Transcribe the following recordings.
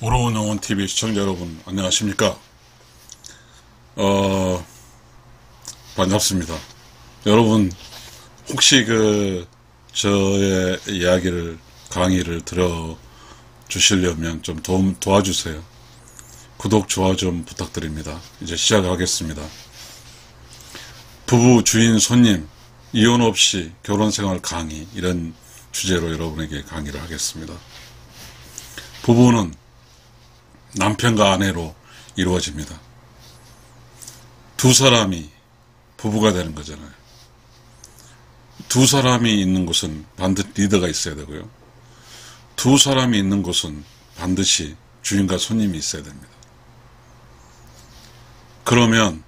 오로운 영혼TV 시청자 여러분, 안녕하십니까? 반갑습니다. 여러분, 혹시 저의 강의를 들어주시려면 좀 도와주세요. 구독, 좋아요 좀 부탁드립니다. 이제 시작하겠습니다. 부부, 주인, 손님, 이혼 없이 결혼생활 강의, 이런 주제로 여러분에게 강의를 하겠습니다. 부부는 남편과 아내로 이루어집니다. 두 사람이 부부가 되는 거잖아요. 두 사람이 있는 곳은 반드시 리더가 있어야 되고요. 두 사람이 있는 곳은 반드시 주인과 손님이 있어야 됩니다. 그러면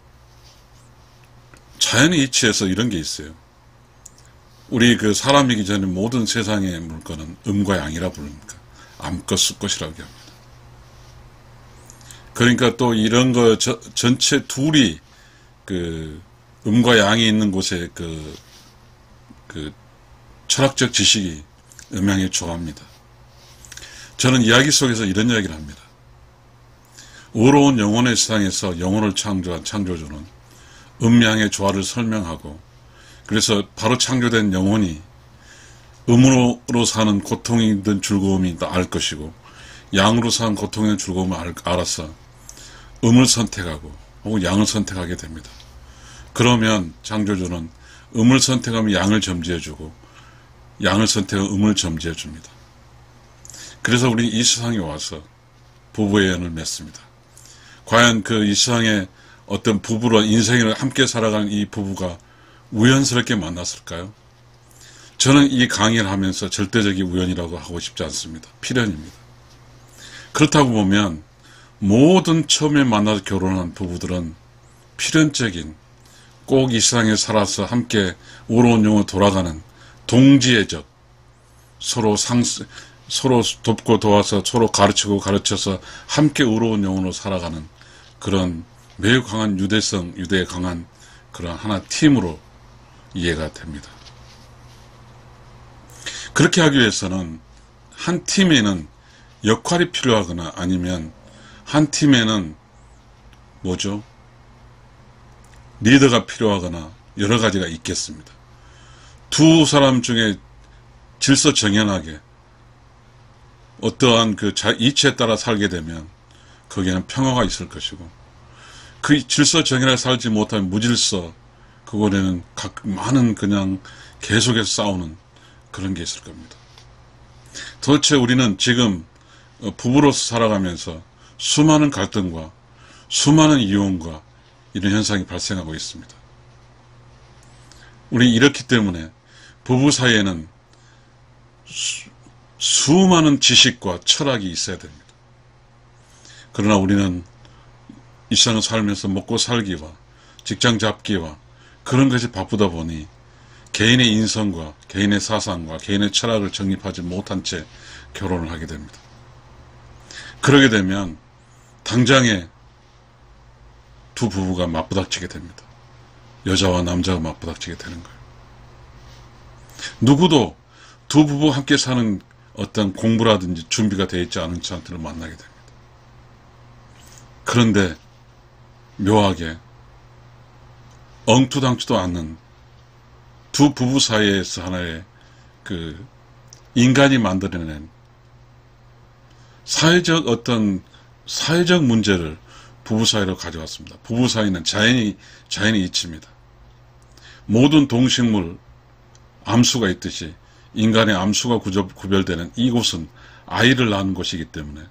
자연의 이치에서 이런 게 있어요. 우리 사람이기 전에 모든 세상의 물건은 음과 양이라 부릅니까? 암것, 수것이라고 합니다. 그러니까 또 이런 전체 둘이 음과 양이 있는 곳에 철학적 지식이 음양에 좋아합니다. 저는 이야기 속에서 이런 이야기를 합니다. 의로운 영혼의 세상에서 영혼을 창조한 창조주는 음양의 조화를 설명하고, 그래서 바로 창조된 영혼이 음으로 사는 고통이든 즐거움이 알 것이고, 양으로 사는 고통이든 즐거움을 알아서 음을 선택하고 혹은 양을 선택하게 됩니다. 그러면 창조주는 음을 선택하면 양을 점지해주고, 양을 선택하면 음을 점지해줍니다. 그래서 우리 이 세상에 와서 부부의 연을 맺습니다. 과연 이 세상에 어떤 부부로 인생을 함께 살아가는 이 부부가 우연스럽게 만났을까요? 저는 이 강의를 하면서 절대적인 우연이라고 하고 싶지 않습니다. 필연입니다. 그렇다고 보면 모든 처음에 만나서 결혼한 부부들은 필연적인, 꼭 이 세상에 살아서 함께 의로운 영혼으로 돌아가는 동지애적, 서로 돕고 도와서 서로 가르치고 가르쳐서 함께 의로운 영혼으로 살아가는 그런 매우 강한 유대에 강한 그런 하나 팀으로 이해가 됩니다. 그렇게 하기 위해서는 한 팀에는 역할이 필요하거나 아니면 한 팀에는 리더가 필요하거나 여러 가지가 있겠습니다. 두 사람 중에 질서정연하게 어떠한 이치에 따라 살게 되면 거기에는 평화가 있을 것이고, 그 질서정연하게 살지 못하면 무질서, 그곳에는 많은 계속해서 싸우는 그런 게 있을 겁니다. 도대체 우리는 지금 부부로서 살아가면서 수많은 갈등과 수많은 이혼과 이런 현상이 발생하고 있습니다. 우리 이렇기 때문에 부부 사이에는 수많은 지식과 철학이 있어야 됩니다. 그러나 우리는 이 세상을 살면서 먹고 살기와 직장 잡기와 그런 것이 바쁘다 보니 개인의 인성과 개인의 사상과 개인의 철학을 정립하지 못한 채 결혼을 하게 됩니다. 그러게 되면 당장에 두 부부가 맞부닥치게 됩니다. 여자와 남자가 맞부닥치게 되는 거예요. 누구도 두 부부 함께 사는 어떤 공부라든지 준비가 되어 있지 않은 사람들을 만나게 됩니다. 그런데 묘하게 엉투당투도 않는 두 부부 사이에서 하나의 인간이 만들어낸 사회적 문제를 부부 사이로 가져왔습니다. 부부 사이는 자연의 이치입니다. 모든 동식물 암수가 있듯이 인간의 암수가 구별되는 이곳은 아이를 낳는 곳이기 때문에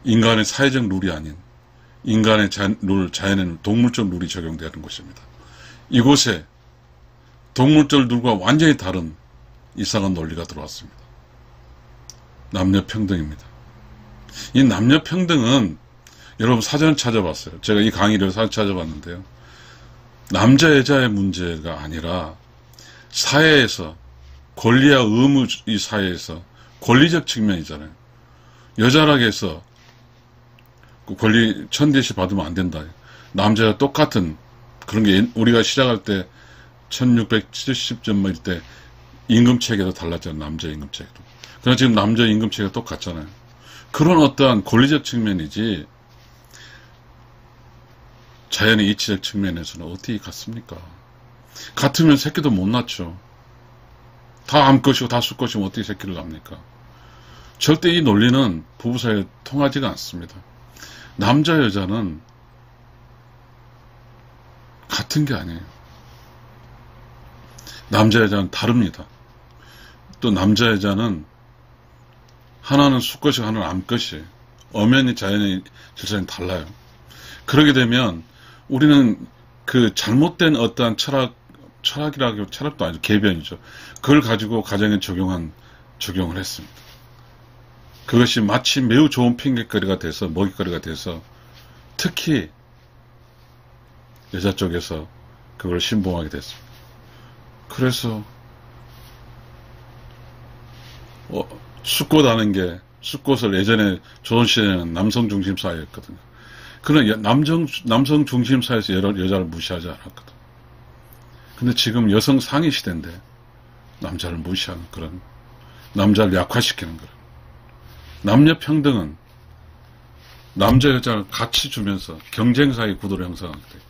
인간의 사회적 룰이 아닌 인간의 자연의 동물적 룰이 적용되는 곳입니다. 이곳에 동물적 룰과 완전히 다른 이상한 논리가 들어왔습니다. 남녀평등입니다. 이 남녀평등은 여러분 사전을 찾아봤어요. 제가 이 강의를 찾아봤는데요. 남자 여자의 문제가 아니라 사회에서 권리와 의무, 이 사회에서 권리적 측면이잖아요. 여자라고 해서 권리 1000대씩 받으면 안 된다. 남자와 똑같은 그런 게 우리가 시작할 때 1670점일 때 임금체계도 달랐잖아요. 남자 임금체계도. 그러나 지금 남자 임금체계가 똑같잖아요. 그런 어떠한 권리적 측면이지 자연의 이치적 측면에서는 어떻게 같습니까? 같으면 새끼도 못 낳죠. 다 암것이고 다 수것이면 어떻게 새끼를 낳습니까? 절대 이 논리는 부부 사이에 통하지가 않습니다. 남자 여자는 같은 게 아니에요. 남자 여자는 다릅니다. 또 남자 여자는 하나는 수것이고 하나는 암것이에요. 엄연히 자연의 질서는 달라요. 그러게 되면 우리는 그 잘못된 어떠한 철학도 아니죠. 계변이죠. 그걸 가지고 가정에 적용을 했습니다. 그것이 마치 매우 좋은 핑계거리가 돼서, 먹잇거리가 돼서, 특히 여자 쪽에서 그걸 신봉하게 됐습니다. 그래서 숫꽃하는 게, 숫꽃을 예전에 조선시대에는 남성 중심 사회였거든요. 그런 남성 중심 사회에서 여자를 무시하지 않았거든. 근데 지금 여성 상위 시대인데 남자를 무시하는 그런, 남자를 약화시키는 그런, 남녀 평등은 남자 여자를 같이 주면서 경쟁사의 구도를 형성하게 돼요.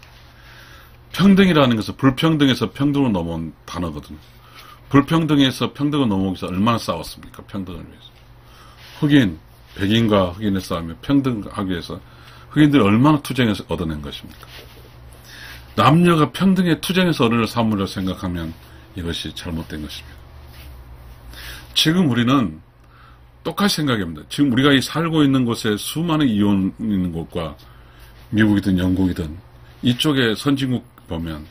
평등이라는 것은 불평등에서 평등으로 넘어온 단어거든요. 불평등에서 평등으로 넘어오기 위해서 얼마나 싸웠습니까? 평등을 위해서. 흑인, 백인과 흑인의 싸움에 평등하기 위해서 흑인들이 얼마나 투쟁해서 얻어낸 것입니까? 남녀가 평등에 투쟁해서 얻을 사물을 생각하면 이것이 잘못된 것입니다. 지금 우리는 똑같이 생각합니다. 지금 우리가 이 살고 있는 곳에 수많은 이혼 있는 곳과 미국이든 영국이든 이쪽에 선진국 보면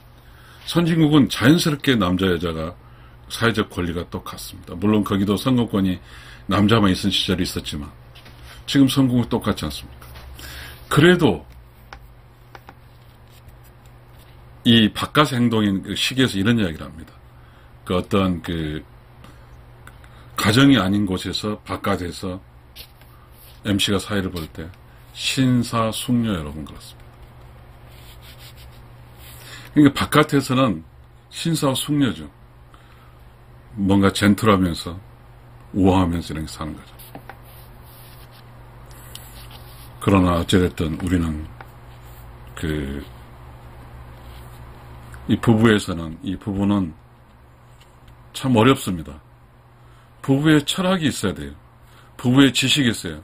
선진국은 자연스럽게 남자 여자가 사회적 권리가 똑같습니다. 물론 거기도 선거권이 남자만 있은 시절이 있었지만 지금 선거는 똑같지 않습니까? 그래도 이 바깥 행동인 그 시기에서 이런 이야기를 합니다. 그 어떤 그 가정이 아닌 곳에서 바깥에서 MC가 사회를 볼 때 신사숙녀 여러분 그렇습니다. 그러니까 바깥에서는 신사와 숙녀죠. 뭔가 젠틀하면서 우아하면서 이렇게 사는 거죠. 그러나 어찌됐든 우리는 이 부부는 참 어렵습니다. 부부의 철학이 있어야 돼요. 부부의 지식이 있어요.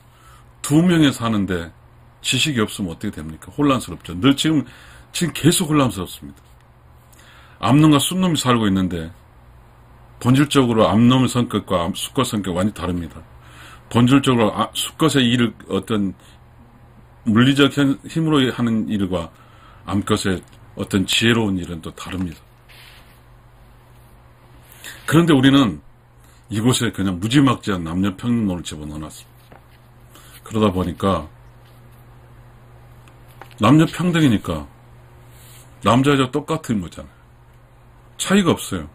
두 명이 사는데 지식이 없으면 어떻게 됩니까? 혼란스럽죠. 늘 지금 계속 혼란스럽습니다. 암놈과 숫놈이 살고 있는데 본질적으로 암놈의 성격과 수컷 성격 완전히 다릅니다. 본질적으로 수컷의 일을 어떤 물리적 힘으로 하는 일과 암컷의 어떤 지혜로운 일은 또 다릅니다. 그런데 우리는 이곳에 그냥 무지막지한 남녀 평등론을 집어넣어놨습니다. 그러다 보니까 남녀 평등이니까 남자 여자 똑같은 거잖아요. 차이가 없어요.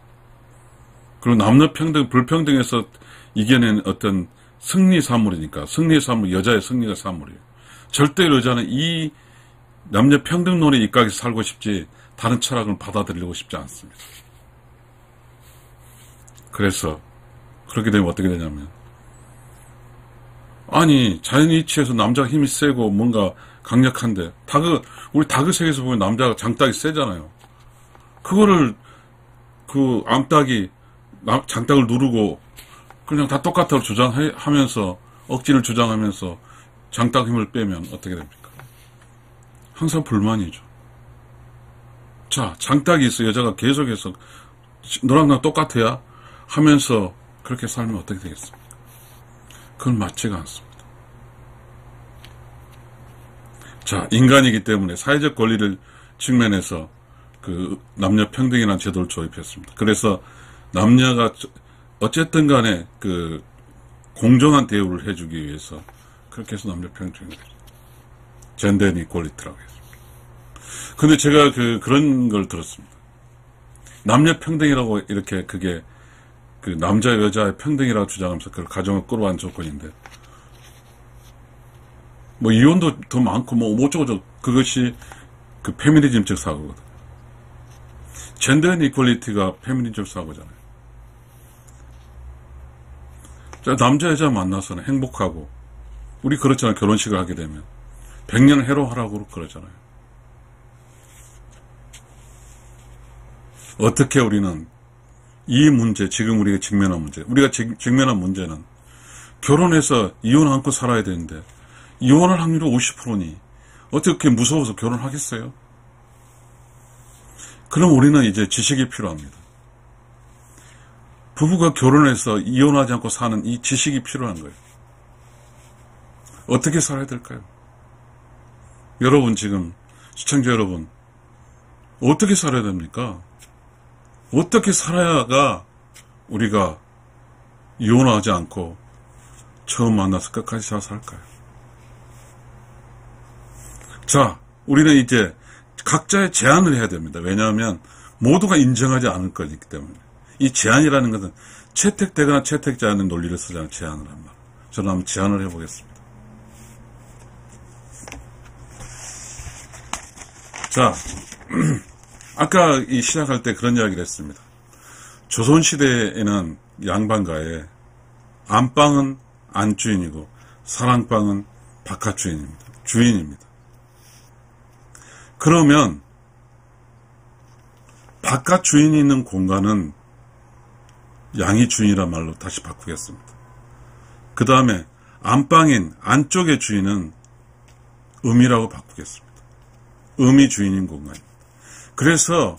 그리고 남녀 평등, 불평등에서 이겨낸 어떤 승리 사물이니까 승리의 사물, 여자의 승리가 사물이에요. 절대 여자는 이 남녀 평등론에 입각해서 살고 싶지 다른 철학을 받아들이고 싶지 않습니다. 그래서 그렇게 되면 어떻게 되냐면 아니 자연의 이치에서 남자가 힘이 세고 뭔가 강력한데 우리 다그 세계에서 보면 남자가 장딱이 세잖아요. 그거를 그 암탉이 장딱을 누르고 그냥 다 똑같다고 주장하면서 억지를 주장하면서 장딱 힘을 빼면 어떻게 됩니까? 항상 불만이죠. 자, 장딱이 있어 여자가 계속해서 너랑 나 똑같아야 하면서 그렇게 살면 어떻게 되겠습니까? 그건 맞지가 않습니다. 자, 인간이기 때문에 사회적 권리를 측면에서 그 남녀 평등이라는 제도를 도입했습니다. 그래서 남녀가 어쨌든 간에 그 공정한 대우를 해주기 위해서 그렇게 해서 남녀 평등이 되죠. 젠더 이퀄리티라고 했습니다. 근데 제가 그런 걸 들었습니다. 남녀 평등이라고 이렇게 그게 그 남자 여자의 평등이라고 주장하면서 그걸 가정을 끌어간 조건인데 뭐 이혼도 더 많고 뭐 어쩌고저쩌고 그것이 그 페미니즘적 사고거든. 젠더 이퀄리티가 페미니즘적 사고잖아요. 자, 남자 여자 만나서는 행복하고 우리 그렇잖아요. 결혼식을 하게 되면 100년 해로하라고 그러잖아요. 어떻게 우리는 이 문제, 지금 우리가 직면한 문제, 우리가 직면한 문제는 결혼해서 이혼 않고 살아야 되는데 이혼할 확률이 50%니 어떻게 무서워서 결혼하겠어요? 그럼 우리는 이제 지식이 필요합니다. 부부가 결혼해서 이혼하지 않고 사는 이 지식이 필요한 거예요. 어떻게 살아야 될까요? 여러분, 지금 시청자 여러분, 어떻게 살아야 됩니까? 어떻게 살아야가 우리가 이혼하지 않고 처음 만나서 끝까지 잘 살까요? 자, 우리는 이제 각자의 제안을 해야 됩니다. 왜냐하면 모두가 인정하지 않을 거기 때문에. 이 제안이라는 것은 채택되거나 채택되지 않는 논리를 쓰자는 제안을 한 말. 저는 한번 제안을 해보겠습니다. 자, 아까 시작할 때 그런 이야기를 했습니다. 조선시대에는 양반가에 안방은 안주인이고 사랑방은 바깥주인입니다. 주인입니다. 그러면 바깥 주인이 있는 공간은 양이 주인이란 말로 다시 바꾸겠습니다. 그 다음에 안방인 안쪽의 주인은 음이라고 바꾸겠습니다. 음이 주인인 공간입니다. 그래서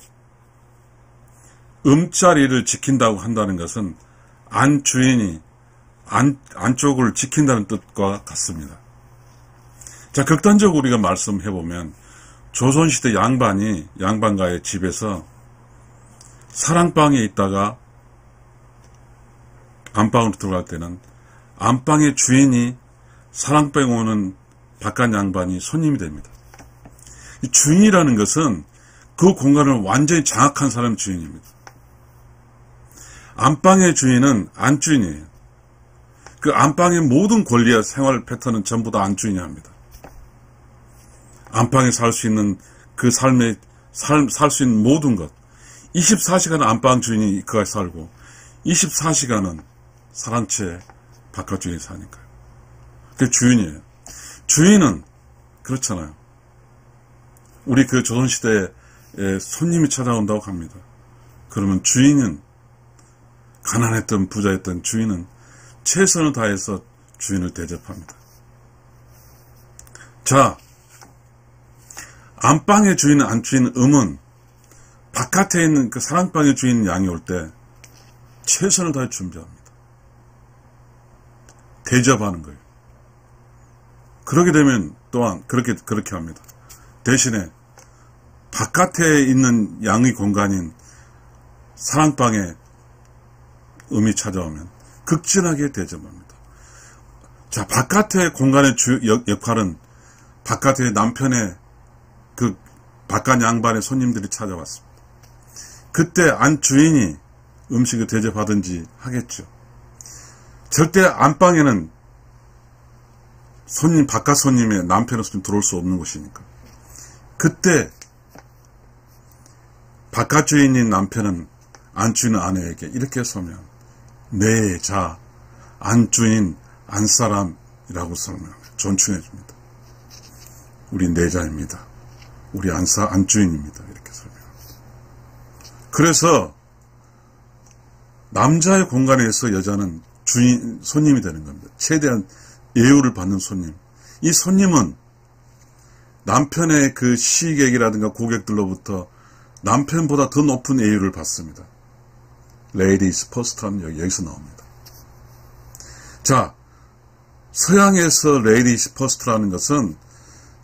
음자리를 지킨다고 한다는 것은 안주인이 안쪽을 지킨다는 뜻과 같습니다. 자, 극단적으로 우리가 말씀해보면 조선시대 양반가의 집에서 사랑방에 있다가 안방으로 들어갈 때는 안방의 주인이 사랑방에 오는 바깥 양반이 손님이 됩니다. 이 주인이라는 것은 그 공간을 완전히 장악한 사람이 주인입니다. 안방의 주인은 안주인이에요. 그 안방의 모든 권리와 생활 패턴은 전부 다 안주인이 합니다. 안방에 살 수 있는 그 삶에 살 수 있는 모든 것, 24시간은 안방 주인이 그가 살고 24시간은 사랑채 바깥 주인이 사니까요. 그게 주인이에요. 주인은 그렇잖아요. 우리 그 조선시대에 손님이 찾아온다고 합니다. 그러면 주인은 가난했던 부자였던 주인은 최선을 다해서 주인을 대접합니다. 자, 안방의 주인, 안주인 음은 바깥에 있는 그 사랑방의 주인 양이 올 때 최선을 다해 준비합니다. 대접하는 거예요. 그러게 되면 또한 그렇게 합니다. 대신에 바깥에 있는 양의 공간인 사랑방에 음이 찾아오면 극진하게 대접합니다. 자, 바깥의 공간의 역할은 바깥의 남편의 그 바깥 양반의 손님들이 찾아왔습니다. 그때 안 주인이 음식을 대접하든지 하겠죠. 절대 안방에는 바깥 손님의 남편의 손님 들어올 수 없는 곳이니까. 그때 바깥 주인인 남편은 안주인은 아내에게 이렇게 서면 네 자 안주인 안사람이라고 설명합니다. 존칭해 줍니다. 우리 내자입니다. 우리 안주인입니다. 이렇게 설명합니다. 그래서 남자의 공간에서 여자는 손님이 되는 겁니다. 최대한 예우를 받는 손님. 이 손님은 남편의 그 시객이라든가 고객들로부터 남편보다 더 높은 예우를 받습니다. Ladies first라는 여기서 나옵니다. 자, 서양에서 Ladies first라는 것은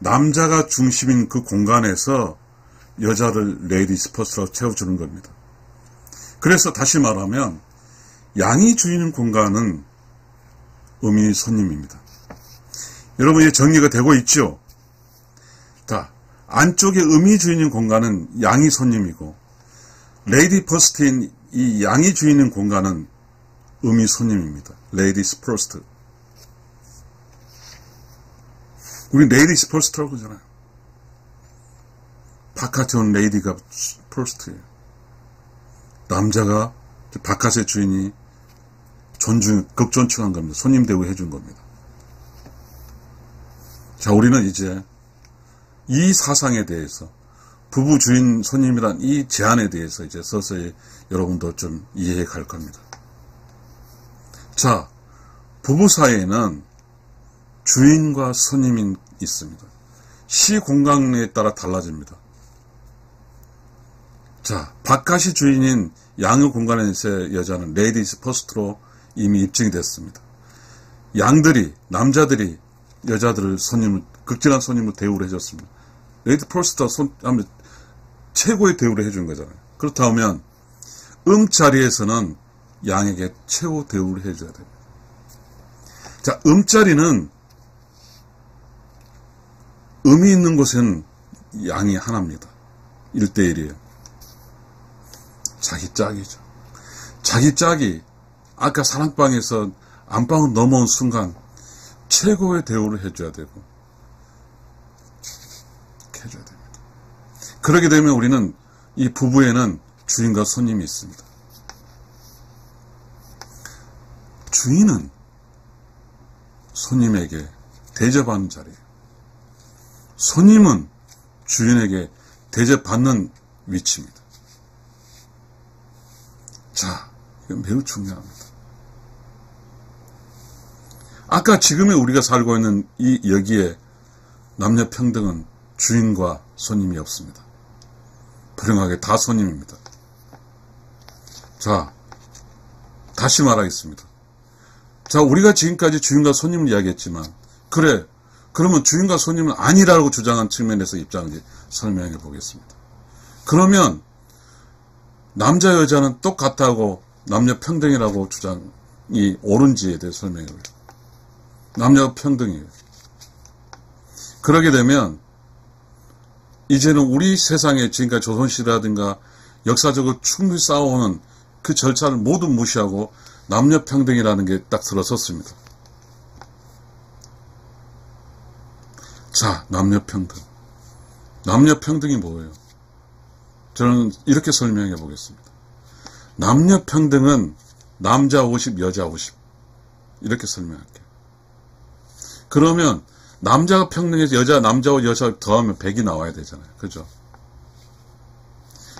남자가 중심인 그 공간에서 여자를 Ladies first라고 채워주는 겁니다. 그래서 다시 말하면 양이 주인인 공간은 음이 손님입니다. 여러분, 이제 정리가 되고 있죠? 자, 안쪽에 음이 주인인 공간은 양이 손님이고 레이디 퍼스트인 이 양이 주인인 공간은 음이 손님입니다. Ladies first. 우리 Ladies first라고 그러잖아요. 바깥에 온 레이디가 first예요. 남자가 바깥의 주인이 극존칭한 겁니다. 손님 대우해 준 겁니다. 자, 우리는 이제 이 사상에 대해서, 부부 주인 손님이란 이 제안에 대해서 이제 서서히 여러분도 좀 이해해 갈 겁니다. 자, 부부 사이에는 주인과 손님이 있습니다. 시 공간에 따라 달라집니다. 자, 바깥이 주인인 양의 공간에서의 여자는 레이디스 퍼스트로 이미 입증이 됐습니다. 양들이, 남자들이 여자들을 극진한 손님을 대우를 해줬습니다. 레이디 퍼스트 하면 최고의 대우를 해준 거잖아요. 그렇다면 자리에서는 양에게 최고 대우를 해줘야 됩니다. 자, 자리는 음이 있는 곳은 양이 하나입니다. 1대1이에요. 자기 짝이죠. 자기 짝이 아까 사랑방에서 안방으로 넘어온 순간 최고의 대우를 해줘야 되고 해줘야 됩니다. 그러게 되면 우리는 이 부부에는 주인과 손님이 있습니다. 주인은 손님에게 대접하는 자리예요. 손님은 주인에게 대접받는 위치입니다. 자, 이건 매우 중요합니다. 아까 지금의 우리가 살고 있는 여기에 남녀 평등은 주인과 손님이 없습니다. 불행하게 다 손님입니다. 자, 다시 말하겠습니다. 자, 우리가 지금까지 주인과 손님을 이야기했지만, 그래, 그러면 주인과 손님은 아니라고 주장한 측면에서 입장을 설명해 보겠습니다. 그러면 남자 여자는 똑같다고 남녀 평등이라고 주장이 옳은지에 대해 설명해 보겠습니다. 남녀 평등이에요. 그러게 되면 이제는 우리 세상에 지금까지 조선시대라든가 역사적으로 충분히 쌓아오는 그 절차를 모두 무시하고 남녀 평등이라는 게 딱 들어섰습니다. 자, 남녀 평등. 남녀 평등이 뭐예요? 저는 이렇게 설명해 보겠습니다. 남녀 평등은 남자 50, 여자 50. 이렇게 설명할게요. 그러면 남자가 평등해서 남자와 여자 더하면 100이 나와야 되잖아요. 그죠?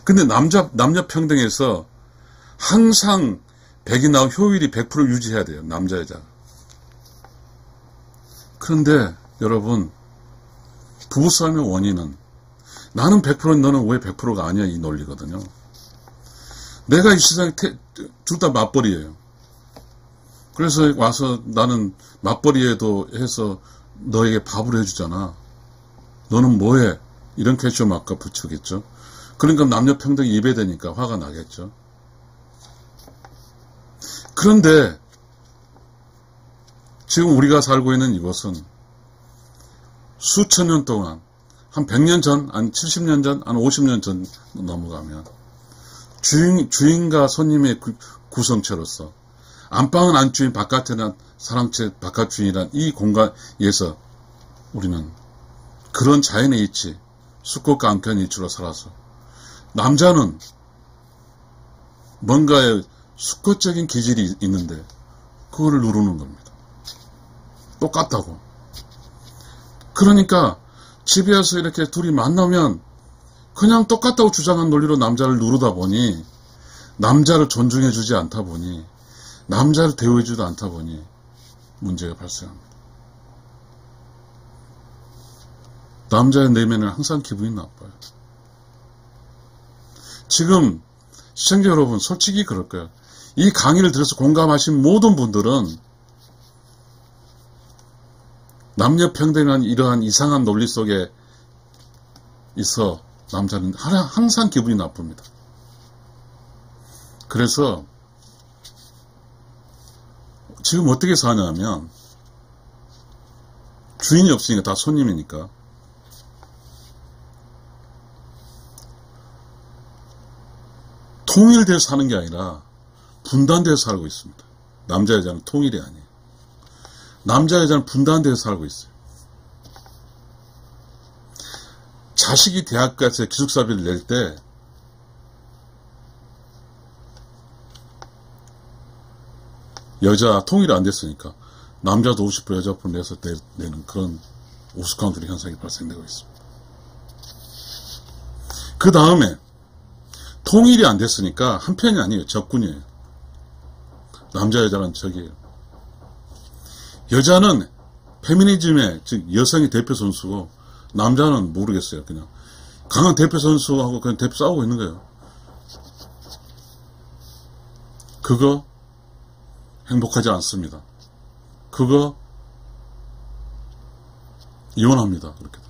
근데 남녀 평등에서 항상 100이 나온 효율이 100% 유지해야 돼요. 남자, 여자. 그런데 여러분, 부부싸움의 원인은 나는 100%는 너는 왜 100%가 아니야 이 논리거든요. 내가 이 세상에 둘 다 맞벌이에요. 그래서 와서 나는 맞벌이에도 해서 너에게 밥을 해주잖아. 너는 뭐해? 이런 퀘스천 아까 붙이겠죠. 그러니까 남녀 평등이 입에 대니까 화가 나겠죠. 그런데 지금 우리가 살고 있는 이곳은 수천 년 동안 한 100년 전, 한 70년 전, 한 50년 전 넘어가면 주인과 손님의 구성체로서 안방은 안주인, 바깥에는 사랑채 바깥 주인이란 이 공간에서 우리는 그런 자연의 이치, 수컷과 암컷의 이치로 살아서 남자는 뭔가의 수컷적인 기질이 있는데 그거를 누르는 겁니다. 똑같다고. 그러니까 집에 와서 이렇게 둘이 만나면 그냥 똑같다고 주장한 논리로 남자를 누르다 보니 남자를 존중해주지 않다 보니 남자를 대우해주지 않다 보니 문제가 발생합니다. 남자의 내면은 항상 기분이 나빠요. 지금 시청자 여러분 솔직히 그럴 거예요. 이 강의를 들어서 공감하신 모든 분들은 남녀 평등한 이러한 이상한 논리 속에 있어 남자는 항상 기분이 나쁩니다. 그래서 지금 어떻게 사냐면 주인이 없으니까 다 손님이니까 통일돼서 사는 게 아니라 분단돼서 살고 있습니다. 남자 여자는 통일이 아니에요. 남자 여자는 분단돼서 살고 있어요. 자식이 대학 가서 기숙사비를 낼 때 여자 통일이 안 됐으니까 남자도 50% 여자 50% 내서 내는 그런 우스카운트리 현상이 발생되고 있습니다. 그 다음에 통일이 안 됐으니까 한 편이 아니에요. 적군이에요. 남자 여자는 적이에요. 여자는 페미니즘의 즉 여성이 대표 선수고 남자는 모르겠어요. 그냥 강한 대표 선수하고 그냥 대표 싸우고 있는 거예요. 그거 행복하지 않습니다. 그거 이혼합니다. 그렇게.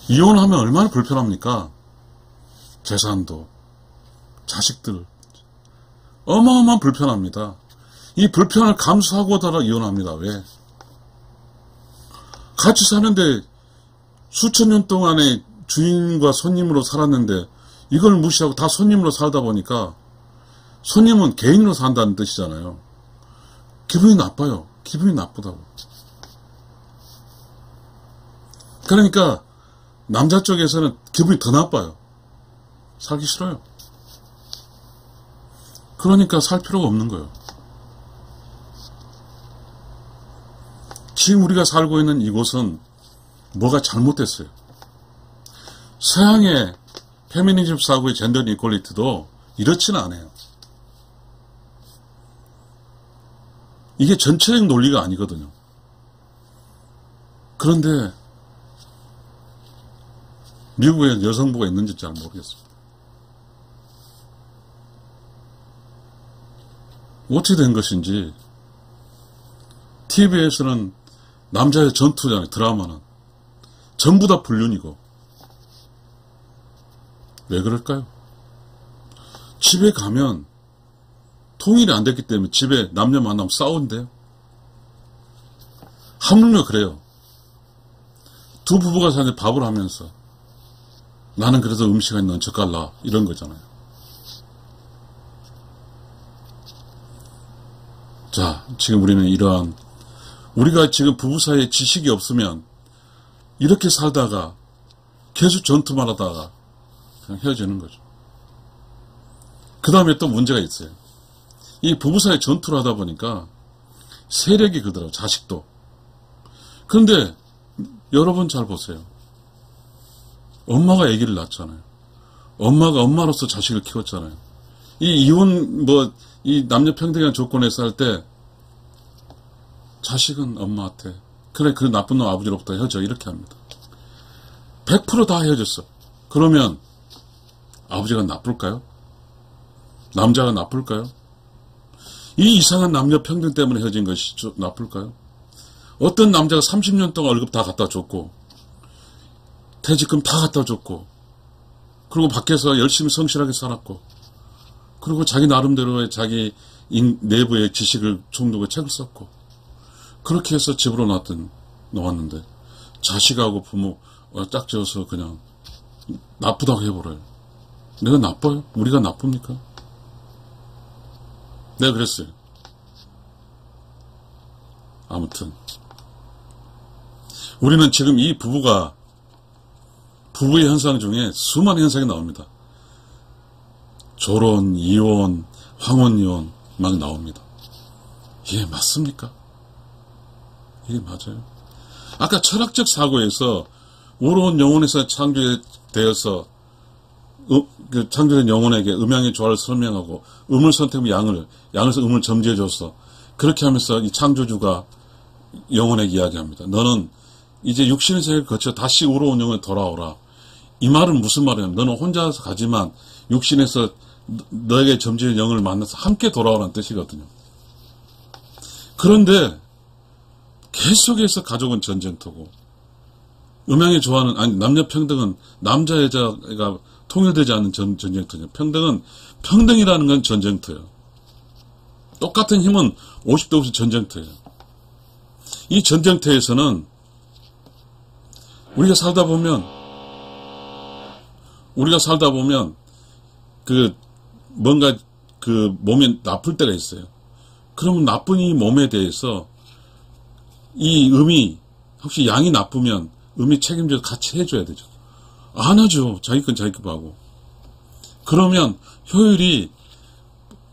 이혼하면 얼마나 불편합니까? 재산도, 자식들. 어마어마한 불편합니다. 이 불편을 감수하고더라 이혼합니다. 왜? 같이 사는데 수천 년 동안에 주인과 손님으로 살았는데 이걸 무시하고 다 손님으로 살다 보니까 손님은 개인으로 산다는 뜻이잖아요. 기분이 나빠요. 기분이 나쁘다고. 그러니까 남자 쪽에서는 기분이 더 나빠요. 살기 싫어요. 그러니까 살 필요가 없는 거예요. 지금 우리가 살고 있는 이곳은 뭐가 잘못됐어요. 서양의 페미니즘 사고의 젠더 이퀄리티도 이렇지는 않아요. 이게 전체적 논리가 아니거든요. 그런데 미국에 여성부가 있는지 잘 모르겠어요. 어떻게 된 것인지 TV에서는 남자의 전투잖아요. 드라마는 전부 다 불륜이고. 왜 그럴까요? 집에 가면 통일이 안 됐기 때문에 집에 남녀 만나면 싸운대요. 하물며 그래요. 두 부부가 사는데 밥을 하면서 나는 그래서 음식에 넣은 젓갈라 이런 거잖아요. 자, 지금 우리는 이러한 우리가 지금 부부 사이에 지식이 없으면 이렇게 살다가 계속 전투만 하다가 그냥 헤어지는 거죠. 그 다음에 또 문제가 있어요. 이 부부 사이에 전투를 하다 보니까 세력이 그더라고요. 자식도. 그런데 여러분 잘 보세요. 엄마가 아기를 낳잖아요. 엄마가 엄마로서 자식을 키웠잖아요. 이 이혼 이 남녀 평등한 조건에서 할 때 자식은 엄마한테 그래 그 나쁜 놈 아버지로부터 헤어져 이렇게 합니다. 100% 다 헤어졌어. 그러면 아버지가 나쁠까요? 남자가 나쁠까요? 이 이상한 남녀 평등 때문에 헤어진 것이 나쁠까요? 어떤 남자가 30년 동안 월급 다 갖다 줬고 퇴직금 다 갖다 줬고 그리고 밖에서 열심히 성실하게 살았고 그리고 자기 나름대로의 자기 내부의 지식을 총두고 책을 썼고 그렇게 해서 집으로 놓았는데 자식하고 부모 짝지어서 그냥 나쁘다고 해버려요. 내가 나빠요? 우리가 나쁩니까? 내가 그랬어요. 아무튼 우리는 지금 이 부부의 현상 중에 수많은 현상이 나옵니다. 졸혼, 이혼, 황혼이혼 막 나옵니다. 이게 맞습니까? 이게 맞아요? 아까 철학적 사고에서 우러운 영혼에서 창조되어서 창조된 영혼에게 음양의 조화를 설명하고 음을 선택하면 양에서 음을 점지해줘서 그렇게 하면서 이 창조주가 영혼에게 이야기합니다. 너는 이제 육신의 세계를 거쳐 다시 우러운 영혼에 돌아오라. 이 말은 무슨 말이냐면 너는 혼자서 가지만 육신에서 너에게 점지된 영혼을 만나서 함께 돌아오라는 뜻이거든요. 그런데 계속해서 가족은 전쟁터고 음양의 조화는 아니 남녀 평등은 남자 여자가 통일되지 않는 전쟁터죠. 평등이라는 건 전쟁터예요. 똑같은 힘은 50대 50 전쟁터예요. 이 전쟁터에서는 우리가 살다 보면 뭔가 몸이 나쁠 때가 있어요. 그러면 나쁜 이 몸에 대해서 이 음이 혹시 양이 나쁘면 음이 책임져서 같이 해줘야 되죠. 안 하죠. 자기 건 자기 거 하고. 그러면 효율이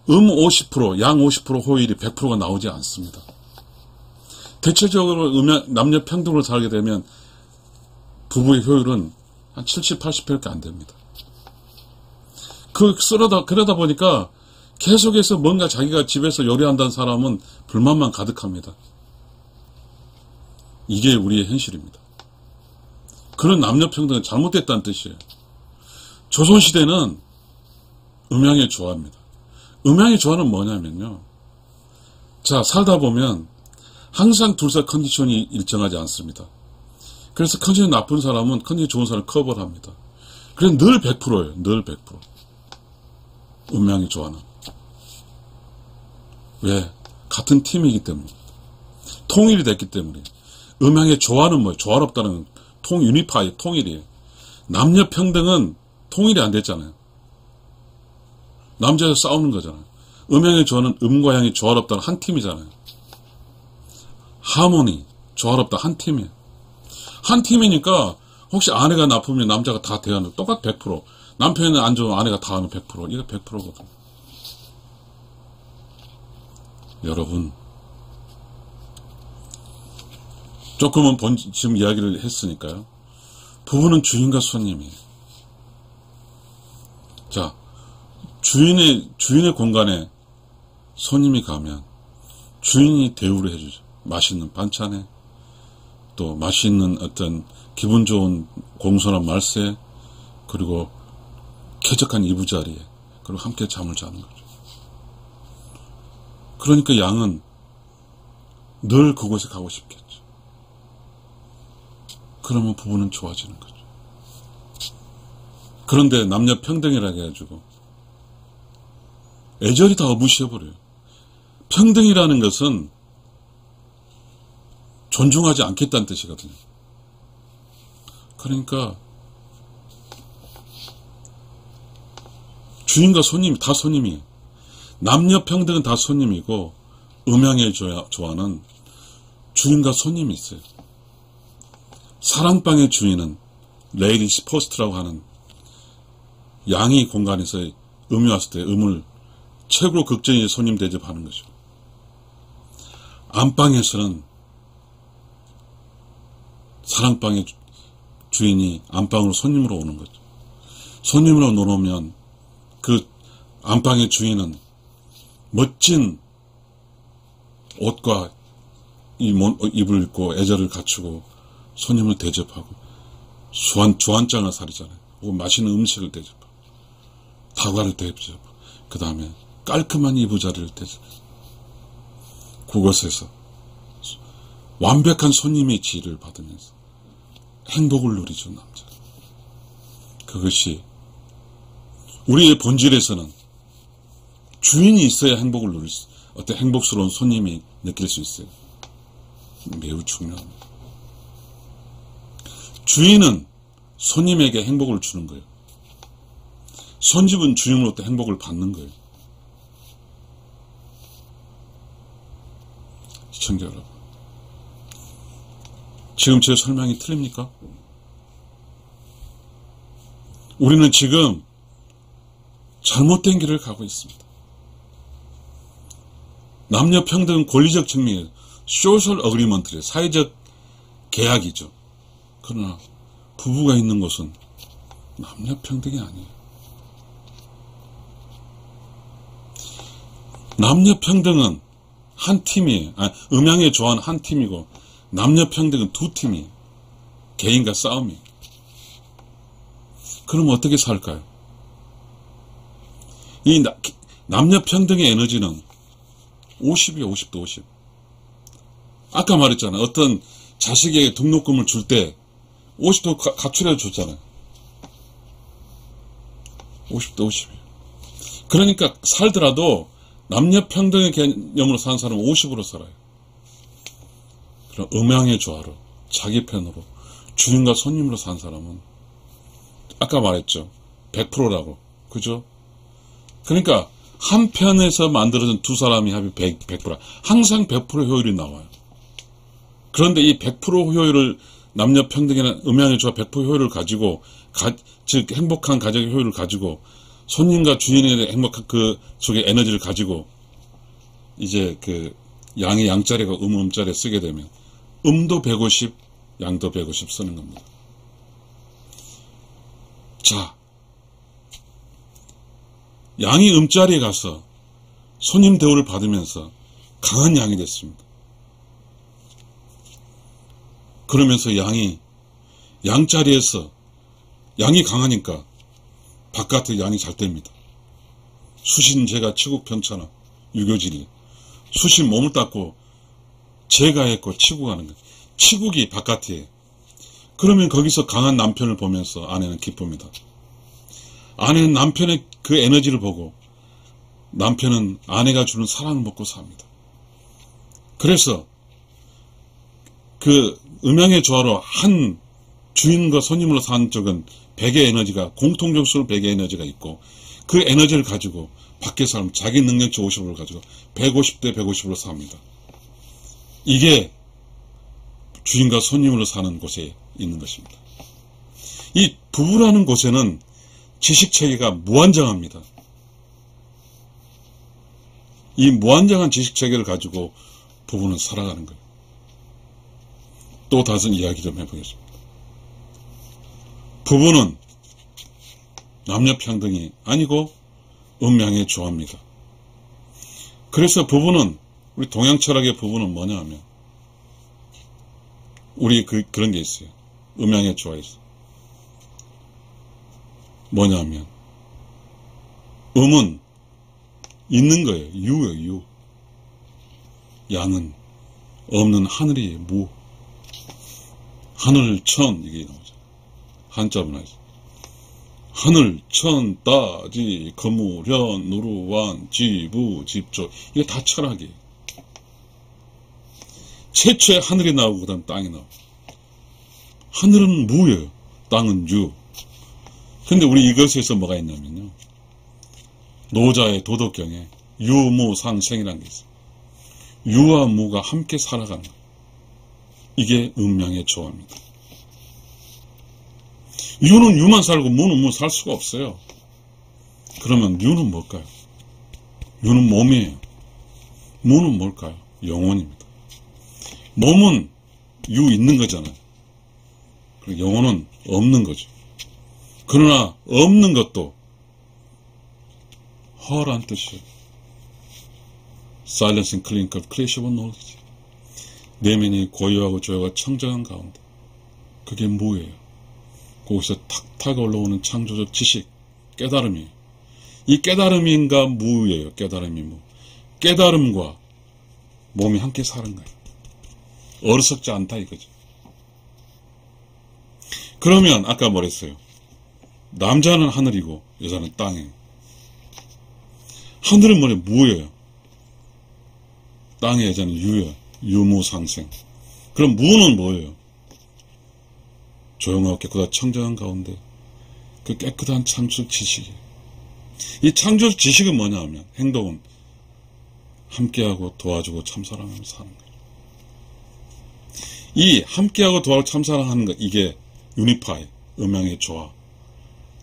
50%, 양 50% 효율이 100%가 나오지 않습니다. 대체적으로 남녀 평등으로 살게 되면 부부의 효율은 한 70, 80%밖에 안 됩니다. 그러다 보니까 계속해서 뭔가 자기가 집에서 요리한다는 사람은 불만만 가득합니다. 이게 우리의 현실입니다. 그런 남녀 평등은 잘못됐다는 뜻이에요. 조선시대는 음양의 조화입니다. 음양의 조화는 뭐냐면요. 자, 살다 보면 항상 둘 사 컨디션이 일정하지 않습니다. 그래서 컨디션 나쁜 사람은 컨디션 좋은 사람을 커버를 합니다. 그래서 늘 100%예요. 늘 100%. 음양의 조화는. 왜? 같은 팀이기 때문입니다. 통일이 됐기 때문에. 음양의 조화는 뭐예요? 조화롭다는 유니파이, 통일이에요. 남녀 평등은 통일이 안 됐잖아요. 남자에서 싸우는 거잖아요. 음양의 조화는 음과 양이 조화롭다는 한 팀이잖아요. 하모니, 조화롭다 한 팀이에요. 한 팀이니까 혹시 아내가 나쁘면 남자가 다 대하는 똑같 100%. 남편이 안 좋으면 아내가 다 하는 100%. 이거 100%거든. 여러분, 조금은 지금 이야기를 했으니까요. 부부는 주인과 손님이에요. 자, 주인의 공간에 손님이 가면 주인이 대우를 해주죠. 맛있는 반찬에, 또 맛있는 어떤 기분 좋은 공손한 말세, 그리고 쾌적한 이부자리에, 그리고 함께 잠을 자는 거죠. 그러니까 양은 늘 그곳에 가고 싶겠죠. 그러면 부부는 좋아지는 거죠. 그런데 남녀 평등이라고 해가지고 애절이 다 무시해버려요. 평등이라는 것은 존중하지 않겠다는 뜻이거든요. 그러니까 주인과 손님이 다 손님이에요. 남녀 평등은 다 손님이고 음양의 조화는 주인과 손님이 있어요. 사랑방의 주인은 레이디스 포스트라고 하는 양이 공간에서 음이 왔을 때 음을 최고 극적인 손님 대접하는 거죠. 안방에서는 사랑방의 주인이 안방으로 손님으로 오는 거죠. 손님으로 놀아오면 그 안방의 주인은 멋진 옷과 입을 입고 애절을 갖추고 손님을 대접하고 주한장을 사리잖아요. 혹은 맛있는 음식을 대접하고 다과를 대접하고 그 다음에 깔끔한 이부자리를 대접해요. 그곳에서 완벽한 손님의 지혜를 받으면서 행복을 누리죠, 남자. 그것이 우리의 본질에서는 주인이 있어야 행복을 누릴 수, 어떤 행복스러운 손님이 느낄 수 있어요. 매우 중요합니다. 주인은 손님에게 행복을 주는 거예요. 손님은 주인으로부터 행복을 받는 거예요. 시청자 여러분, 지금 제 설명이 틀립니까? 우리는 지금 잘못된 길을 가고 있습니다. 남녀 평등은 권리적 측면이에요. 소셜 어그리먼트래요. 사회적 계약이죠. 그러나 부부가 있는 곳은 남녀 평등이 아니에요. 남녀 평등은 한 팀이에요. 음양의 조화는 한 팀이고 남녀 평등은 두 팀이에요. 개인과 싸움이에요. 그럼 어떻게 살까요? 이 남녀 평등의 에너지는 50이에요. 50대 50. 아까 말했잖아요. 어떤 자식에게 등록금을 줄 때 50도 가출해 줬잖아요. 50대 50이에요. 그러니까 살더라도 남녀 평등의 개념으로 사는 사람은 50으로 살아요. 그럼 음양의 조화로, 자기 편으로, 주인과 손님으로 사는 사람은 아까 말했죠. 100%라고. 그죠? 그러니까 한 편에서 만들어진 두 사람이 합이 100%. 항상 100% 효율이 나와요. 그런데 이 100% 효율을 남녀 평등이나 음양의 조화 100% 효율을 가지고 즉 행복한 가정의 효율을 가지고 손님과 주인의 행복한 그 속의 에너지를 가지고 이제 그 양이 양자리가 음자리에 쓰게 되면 음도 150, 양도 150 쓰는 겁니다. 자, 양이 음자리에 가서 손님 대우를 받으면서 강한 양이 됐습니다. 그러면서 양이 양자리에서 양이 강하니까 바깥의 양이 잘 됩니다. 수신 제가 치국 편찮아 유교질이 수신 몸을 닦고 제가 했고 치국하는 거예요. 치국이 바깥이에요. 그러면 거기서 강한 남편을 보면서 아내는 기쁩니다. 아내는 남편의 그 에너지를 보고 남편은 아내가 주는 사랑을 먹고 삽니다. 그래서 그 음양의 조화로 한 주인과 손님으로 사는 쪽은 100의 에너지가 공통적으로 100의 에너지가 있고 그 에너지를 가지고 밖에 사람 자기 능력치 50을 가지고 150대 150으로 삽니다. 이게 주인과 손님으로 사는 곳에 있는 것입니다. 이 부부라는 곳에는 지식체계가 무한정합니다. 이 무한정한 지식체계를 가지고 부부는 살아가는 거예요. 또 다른 이야기 좀 해보겠습니다. 부부는 남녀평등이 아니고 음양의 조화입니다. 그래서 부부는 우리 동양 철학의 부부는 뭐냐 하면 우리 그런 게 있어요. 음양의 조화에서 뭐냐 하면 음은 있는 거예요. 유예요. 유. 양은 없는 하늘이 무. 하늘 천 이게 나오죠. 한자 문화에서 하늘 천 따지 거무련 누루완 지부 집조 이게 다 철학이에요. 최초에 하늘이 나오고 그 다음 땅이 나오고 하늘은 무예요. 땅은 유. 근데 우리 이것에서 뭐가 있냐면요. 노자의 도덕경에 유무상생이라는 게 있어요. 유와 무가 함께 살아가는 거예요. 이게 음양의 조화입니다. 유는 유만 살고 무는 무 살 수가 없어요. 그러면 유는 뭘까요? 유는 몸이에요. 무는 뭘까요? 영혼입니다. 몸은 유 있는 거잖아요. 그리고 영혼은 없는 거죠. 그러나 없는 것도 허란 뜻이에요. Silence and clean of creation knowledge. 내면이 고요하고 조용하고 청정한 가운데 그게 무예요. 거기서 탁탁 올라오는 창조적 지식, 깨달음이에요. 이 깨달음인가 무예요. 깨달음이 무. 깨달음과 몸이 함께 사는 거예요. 어리석지 않다 이거죠. 그러면 아까 뭐랬어요? 남자는 하늘이고 여자는 땅이에요. 하늘은 뭐예요? 무예요. 땅의 여자는 유예요. 유무상생. 그럼 무는 뭐예요? 조용하고 깨끗한 청정한 가운데 그 깨끗한 창조적 지식이에요. 이 창조적 지식은 뭐냐 하면 행동은 함께하고 도와주고 참사랑하며 사는 거예요. 이 함께하고 도와주고 참사랑하는 것 이게 유니파이, 음양의 조화,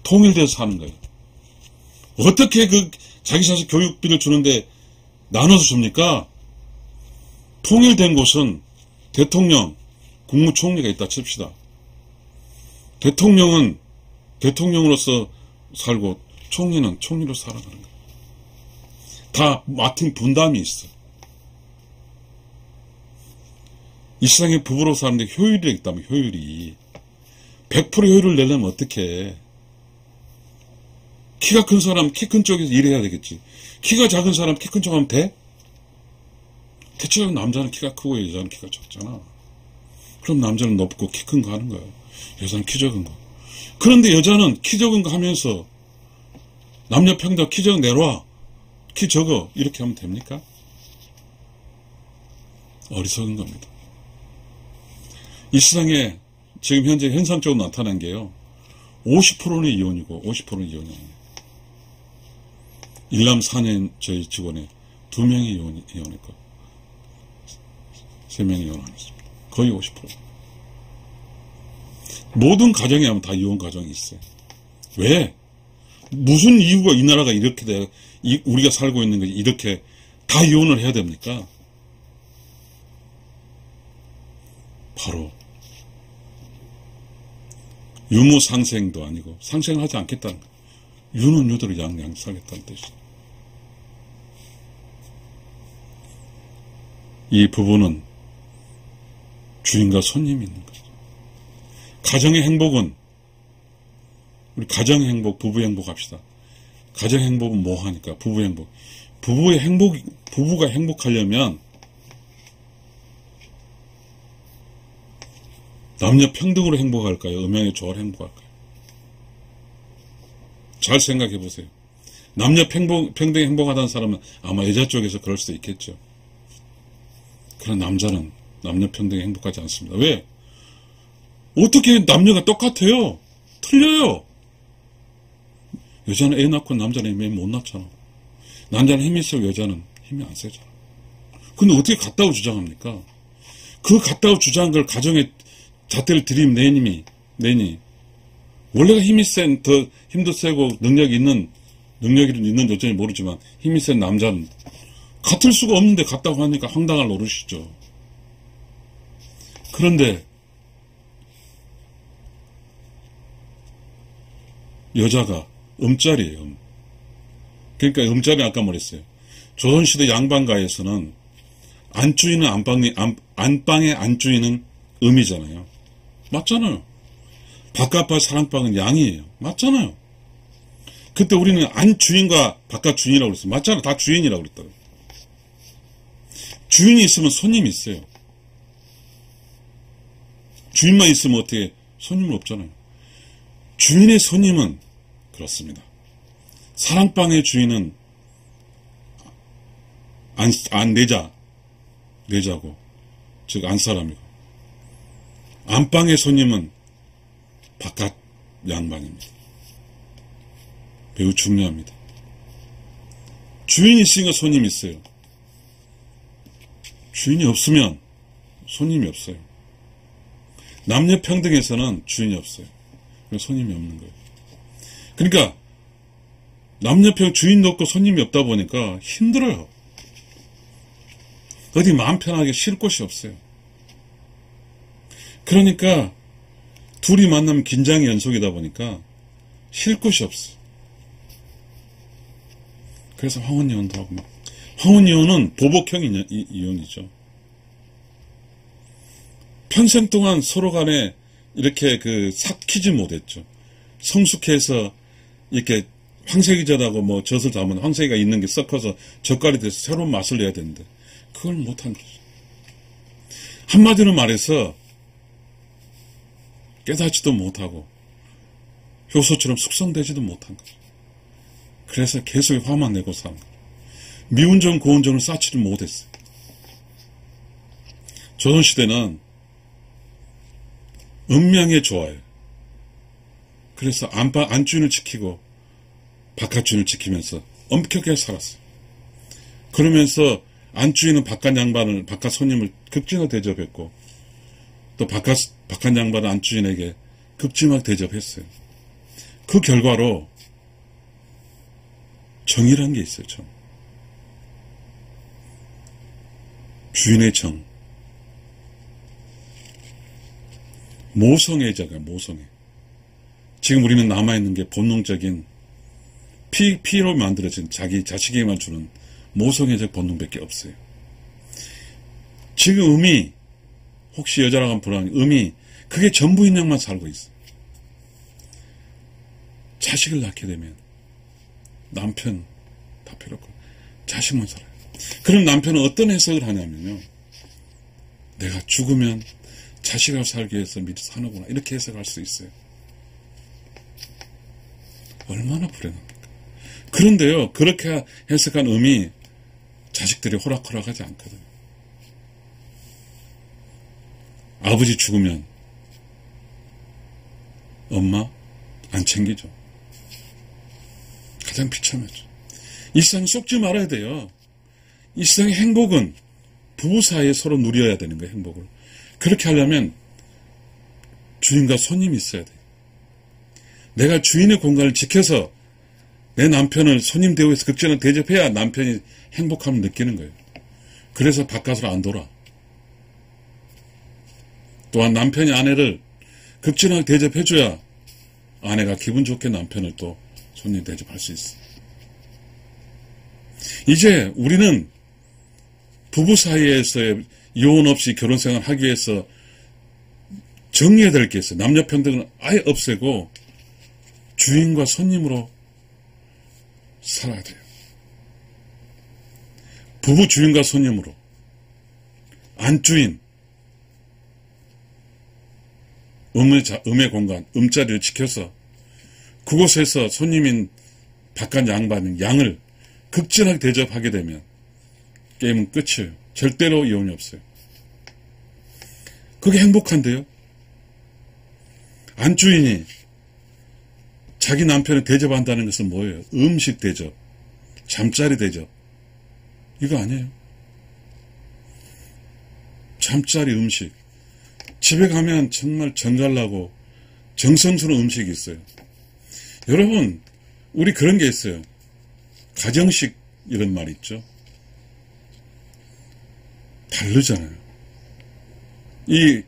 통일돼서 사는 거예요. 어떻게 그 자기 자식 교육비를 주는데 나눠서 줍니까? 통일된 곳은 대통령, 국무총리가 있다 칩시다. 대통령은 대통령으로서 살고 총리는 총리로 살아가는 거예요. 다 맡은 분담이 있어. 이 세상에 부부로 사는데 효율이 있다면 효율이 100% 효율을 내려면 어떻게 해? 키가 큰 사람 키 큰 쪽에서 일해야 되겠지. 키가 작은 사람 키 큰 쪽 하면 돼? 대체로 남자는 키가 크고 여자는 키가 작잖아. 그럼 남자는 높고 키 큰 거 하는 거야. 여자는 키 적은 거. 그런데 여자는 키 적은 거 하면서 남녀 평등 키 적은 내려와. 키 적어. 이렇게 하면 됩니까? 어리석은 겁니다. 이 세상에 지금 현재 현상적으로 나타난 게요. 50%는 이혼이고 50%는 이혼이 아니에요. 일남 4년 저희 직원에 2명이 이혼했고 3명이 이혼 안 했습니다. 거의 50%. 모든 가정에 하면 다 이혼 가정이 있어요. 왜? 무슨 이유가 이 나라가 이렇게 돼, 우리가 살고 있는 게 이렇게 다 이혼을 해야 됩니까? 바로 유무 상생도 아니고 상생하지 않겠다는 거예요. 유는 유대로 양양사겠다는 뜻이죠. 이 부부는 주인과 손님이 있는 거죠. 가정의 행복은 우리 가정의 행복, 부부의 행복 합시다. 가정의 행복은 뭐 하니까? 부부의 행복. 부부가 행복하려면 남녀 평등으로 행복할까요? 음양의 조화로 행복할까요? 잘 생각해 보세요. 남녀 평등에 행복하다는 사람은 아마 여자 쪽에서 그럴 수도 있겠죠. 그러나 남자는 남녀 평등에 행복하지 않습니다. 왜? 어떻게 남녀가 똑같아요? 틀려요. 여자는 애 낳고 남자는 힘이 못 낳잖아. 남자는 힘이 세고 여자는 힘이 안 세잖아. 근데 어떻게 같다고 주장합니까? 그 같다고 주장한 걸 가정에 잣대를 들이내니 원래가 힘이 센, 더 힘도 세고 능력이 있는 여전히 모르지만 힘이 센 남자는 같을 수가 없는데 같다고 하니까 황당할 노릇이죠. 그런데 여자가 음자리예요. 그러니까 음자리 아까 말했어요. 조선시대 양반가에서는 안주인은 안방에 안주인은 음이잖아요. 맞잖아요. 바깥발 사랑방은 양이에요. 맞잖아요. 그때 우리는 안주인과 바깥 주인이라고 그랬어요. 맞잖아요. 다 주인이라고 그랬다고. 주인이 있으면 손님이 있어요. 주인만 있으면 어떻게 손님은 없잖아요. 주인의 손님은 그렇습니다. 사랑방의 주인은 내자고, 즉 안사람이고, 안방의 손님은 바깥 양반입니다. 매우 중요합니다. 주인이 있으니까 손님이 있어요. 주인이 없으면 손님이 없어요. 남녀 평등에서는 주인이 없어요. 손님이 없는 거예요. 그러니까 남녀 평등 주인도 없고 손님이 없다 보니까 힘들어요. 어디 마음 편하게 쉴 곳이 없어요. 그러니까 둘이 만나면 긴장의 연속이다 보니까 쉴 곳이 없어요. 그래서 황혼이혼도 하고 황혼이혼은 보복형 이혼이죠. 평생 동안 서로 간에 이렇게 삭히지 못했죠. 성숙해서 이렇게 황색이젓하고 뭐 젖을 담은 황색이가 있는 게 섞어서 젓갈이 돼서 새로운 맛을 내야 되는데 그걸 못한 거죠. 한마디로 말해서 깨닫지도 못하고 효소처럼 숙성되지도 못한 거죠. 그래서 계속 화만 내고 사는 거죠. 미운정 고운정을 쌓지를 못했어요. 조선시대는 음양의 조화예요. 그래서 안주인을 지키고 바깥주인을 지키면서 엄격하게 살았어요. 그러면서 안주인은 바깥 손님을 극진하게 대접했고 또 바깥 양반은 안주인에게 극진하게 대접했어요. 그 결과로 정이라는 게 있어요. 정. 주인의 정. 모성애자가 모성애. 지금 우리는 남아있는 게 본능적인 피로 만들어진 자기 자식에게만 주는 모성애적 본능밖에 없어요. 지금 음이 혹시 여자라고 하면 불안해. 음이 그게 전부인 양만 살고 있어요. 자식을 낳게 되면 남편 다 필요 없고 자식만 살아요. 그럼 남편은 어떤 해석을 하냐면요. 내가 죽으면 자식을 살기 위해서 미리 사는구나. 이렇게 해석할 수 있어요. 얼마나 불행합니까? 그런데요. 그렇게 해석한 음이 자식들이 호락호락하지 않거든요. 아버지 죽으면 엄마 안 챙기죠. 가장 비참하죠. 이 세상 속지 말아야 돼요. 이 세상의 행복은 부부 사이에 서로 누려야 되는 거예요. 행복을. 그렇게 하려면 주인과 손님이 있어야 돼요. 내가 주인의 공간을 지켜서 내 남편을 손님 대우해서 극진하게 대접해야 남편이 행복함을 느끼는 거예요. 그래서 바깥으로 안 돌아. 또한 남편이 아내를 극진하게 대접해줘야 아내가 기분 좋게 남편을 또 손님 대접할 수 있어. 이제 우리는 부부 사이에서의 이혼 없이 결혼 생활을 하기 위해서 정리해야 될 게 있어요. 남녀 평등을 아예 없애고 주인과 손님으로 살아야 돼요. 부부 주인과 손님으로. 안주인, 음의 공간, 음자리를 지켜서 그곳에서 손님인 바깥 양반인 양을 극진하게 대접하게 되면 게임은 끝이에요. 절대로 이혼이 없어요. 그게 행복한데요. 안주인이 자기 남편을 대접한다는 것은 뭐예요? 음식 대접, 잠자리 대접. 이거 아니에요. 잠자리 음식. 집에 가면 정말 정갈나고 정성스러운 음식이 있어요. 여러분, 우리 그런 게 있어요. 가정식 이런 말 있죠. 다르잖아요. 이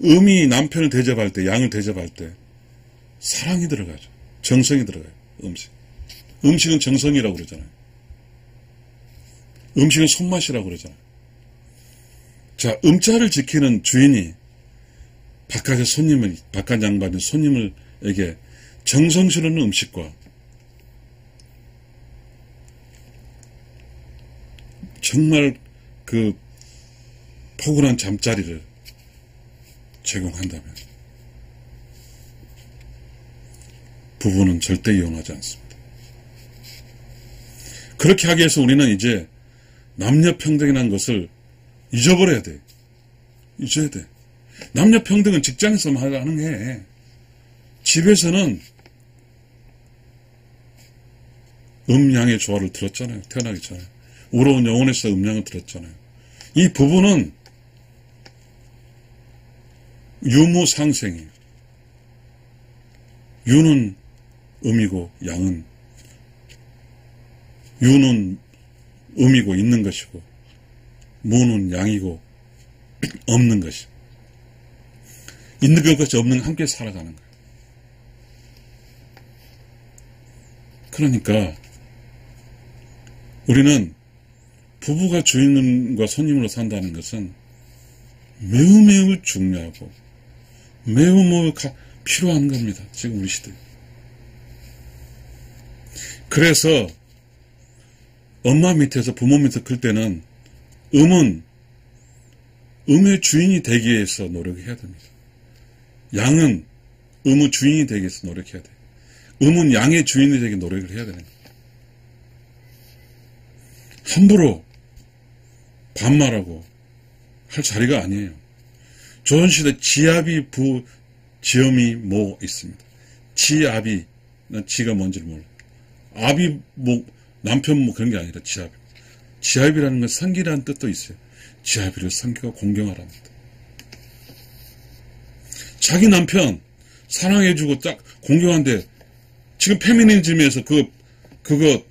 음이 남편을 대접할 때, 양을 대접할 때 사랑이 들어가죠. 정성이 들어가요. 음식은 정성이라고 그러잖아요. 음식은 손맛이라고 그러잖아요. 자, 음자를 지키는 주인이 바깥 양반인 손님에게 정성스러운 음식과 정말 그 포근한 잠자리를 제공한다면 부부는 절대 이혼하지 않습니다. 그렇게 하기 위해서 우리는 이제 남녀 평등이라는 것을 잊어버려야 돼. 잊어야 돼. 남녀 평등은 직장에서만 하는 게 집에서는 음양의 조화를 들었잖아요. 태어나기 전에. 우러운 영혼에서 음양을 들었잖아요. 이 부부는 유무상생이에요. 유는 음이고 양은 유는 음이고 있는 것이고 무는 양이고 없는 것이. 있는 것이 없는 함께 살아가는 거예요. 그러니까 우리는 부부가 주인과 손님으로 산다는 것은 매우 중요하고 매우 필요한 겁니다. 지금 우리 시대에. 그래서 엄마 밑에서 부모 밑에서 클 때는 음의 주인이 되기 위해서 노력해야 됩니다. 양은 음의 주인이 되기 위해서 노력해야 돼요. 음은 양의 주인이 되기 노력을 해야 되는 거예요. 함부로 반말하고 할 자리가 아니에요. 조선시대 지아비 부 지엄이 뭐 있습니다. 지아비, 난 지가 뭔지를 몰라. 아비 뭐 남편 뭐 그런 게 아니라 지아비. 지아비라는 건 상기라는 뜻도 있어요. 지아비를 상기가 공경하랍니다. 자기 남편 사랑해주고 딱 공경한데 지금 페미니즘에서 그거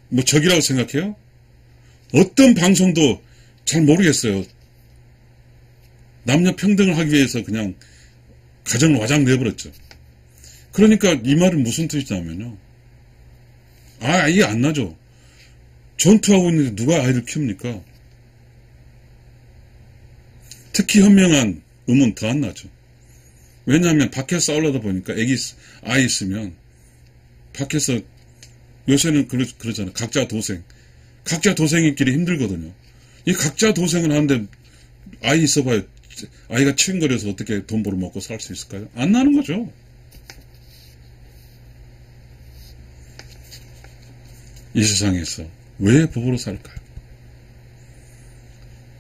뭐 적이라고 생각해요? 어떤 방송도 잘 모르겠어요. 남녀 평등을 하기 위해서 그냥 가정을 와장 내버렸죠. 그러니까 이 말은 무슨 뜻이냐면요. 아이 안 나죠. 전투하고 있는데 누가 아이를 키웁니까? 특히 현명한 음은 더 안 나죠. 왜냐하면 밖에서 싸우려다 보니까 아이 있으면 밖에서 요새는 그러잖아요. 각자 도생이끼리 힘들거든요. 이 각자 도생을 하는데 아이 있어봐요. 아이가 치근거려서 어떻게 돈 벌어먹고 살 수 있을까요? 안 나는 거죠. 이 세상에서 왜 부부로 살까요?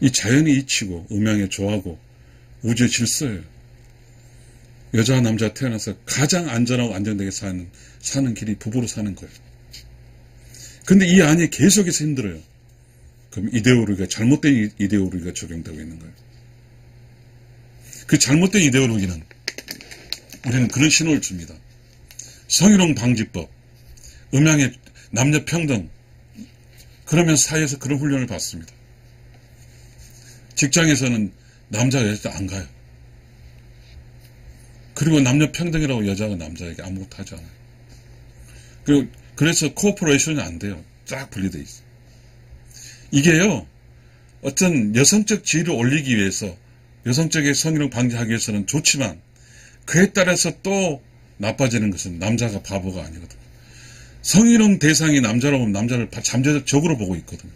이 자연의 이치고 음양의 조화고 우주의 질서예요. 여자와 남자가 태어나서 가장 안전하고 안정되게 사는 길이 부부로 사는 거예요. 근데 이 안에 계속해서 힘들어요. 그럼 잘못된 이데올로기가 적용되고 있는 거예요. 그 잘못된 이데올로기는 우리는 그런 신호를 줍니다. 성희롱 방지법, 음양의 남녀 평등, 그러면 사회에서 그런 훈련을 받습니다. 직장에서는 남자가 여자도 안 가요. 그리고 남녀 평등이라고 여자가 남자에게 아무것도 하지 않아요. 그래서 코퍼레이션이 안 돼요. 쫙 분리되어 있어요. 이게요, 어떤 여성적 지위를 올리기 위해서, 여성적인 성희롱 방지하기 위해서는 좋지만, 그에 따라서 또 나빠지는 것은 남자가 바보가 아니거든요. 성희롱 대상이 남자라고 하면 남자를 잠재적으로 보고 있거든요.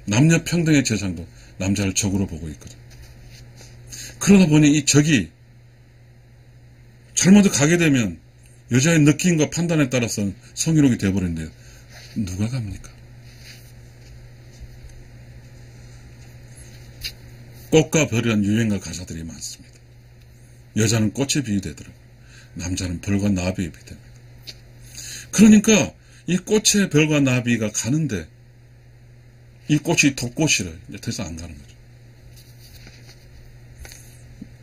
남녀 평등의 대상도 남자를 적으로 보고 있거든요. 그러다 보니 이 적이 잘못 가게 되면 여자의 느낌과 판단에 따라서 성희롱이 되어버리는데 누가 갑니까? 꽃과 벌이란 유행과 가사들이 많습니다. 여자는 꽃에 비유되더라고요. 남자는 벌과 나비에 비유됩니다. 그러니까 이 꽃의 별과 나비가 가는데 이 꽃이 독꽃이래. 이제 더 이상 안 가는 거죠.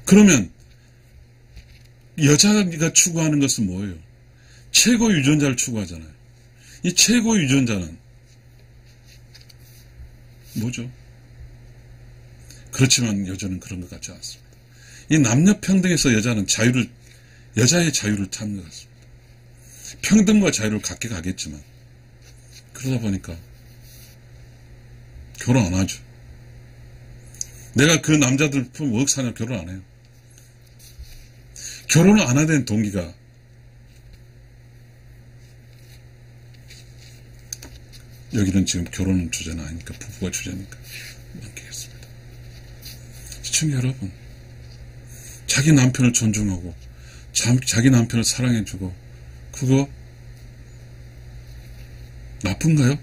그러면 여자가 추구하는 것은 뭐예요? 최고 유전자를 추구하잖아요. 이 최고 유전자는 뭐죠? 그렇지만 여자는 그런 것 같지 않습니다. 이 남녀 평등에서 여자의 자유를 찾는 것 같습니다. 평등과 자유를 갖게 가겠지만 그러다 보니까 결혼 안 하죠. 내가 그 남자들 품 억사냐 결혼 안 해요. 결혼을 안 하게 된 동기가 여기는 지금 결혼은 주제는 아니니까 부부가 주제니까 맡기겠습니다. 시청자 여러분, 자기 남편을 존중하고 자기 남편을 사랑해주고 그거 나쁜가요?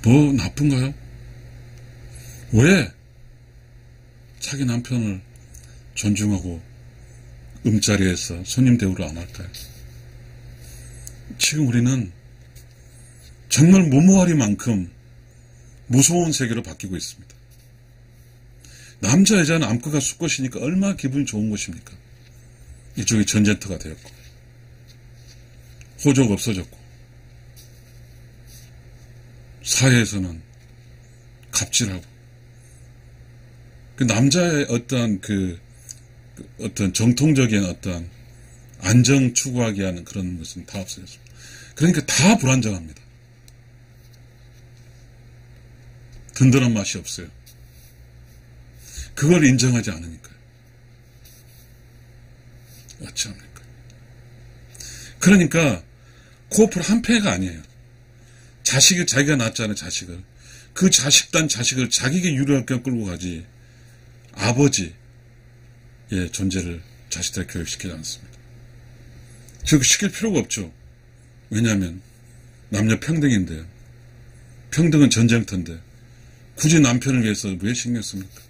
뭐 나쁜가요? 왜 자기 남편을 존중하고 음자리에서 손님 대우를 안 할까요? 지금 우리는 정말 무모하리만큼 무서운 세계로 바뀌고 있습니다. 남자 여자는 암컷과 수컷이니까 얼마나 기분이 좋은 것입니까? 이쪽이 전쟁터가 되었고 호조가 없어졌고 사회에서는 갑질하고 그 남자의 어떤 정통적인 어떤 안정 추구하게 하는 그런 것은 다 없어졌습니다. 그러니까 다 불안정합니다. 든든한 맛이 없어요. 그걸 인정하지 않으니까요. 어찌합니까? 그러니까 코어풀 한패가 아니에요. 자식을 자기가 낳았잖아요. 자식을. 그 자식을 자기에게 유리하게 끌고 가지 아버지의 존재를 자식들에게 교육시키지 않습니다. 즉 시킬 필요가 없죠. 왜냐하면 남녀 평등인데요. 평등은 전쟁터인데 굳이 남편을 위해서 왜 신경 씁니까?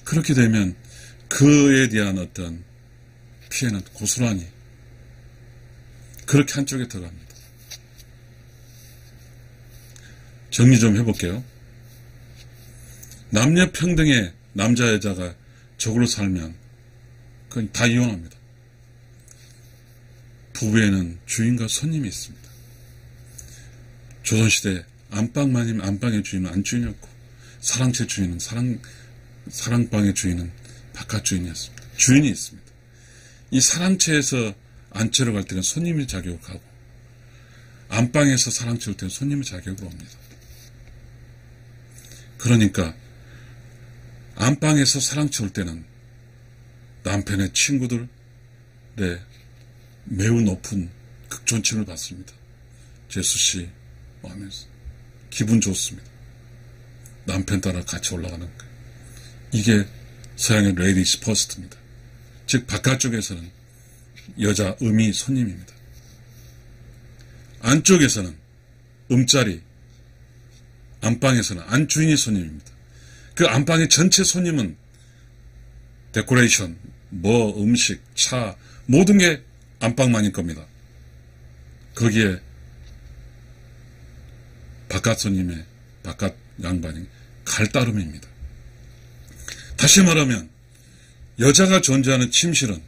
그렇게 되면 그에 대한 어떤 피해는 고스란히 그렇게 한쪽에 들어갑니다. 정리 좀 해볼게요. 남녀 평등에 남자 여자가 적으로 살면 그건 다 이혼합니다. 부부에는 주인과 손님이 있습니다. 조선시대 안방만이면 안방의 주인은 안주인이었고 사랑채 주인은 사랑방의 주인은 바깥 주인이었습니다. 주인이 있습니다. 이 사랑채에서 안채로 갈 때는 손님이 자격을 가고 안방에서 사랑채 올 때는 손님이 자격으로 옵니다. 그러니까 안방에서 사랑채 올 때는 남편의 친구들의 매우 높은 극존칭을 받습니다. 제수씨 하면서 기분 좋습니다. 남편 따라 같이 올라가는 거예요. 이게 서양의 레이디스 퍼스트입니다. 즉 바깥쪽에서는 여자 음이 손님입니다. 안쪽에서는 음자리 안방에서는 안주인이 손님입니다. 그 안방의 전체 손님은 데코레이션, 음식, 차 모든 게 안방만일 겁니다. 거기에 바깥 손님의 바깥 양반이 갈따름입니다. 다시 말하면 여자가 존재하는 침실은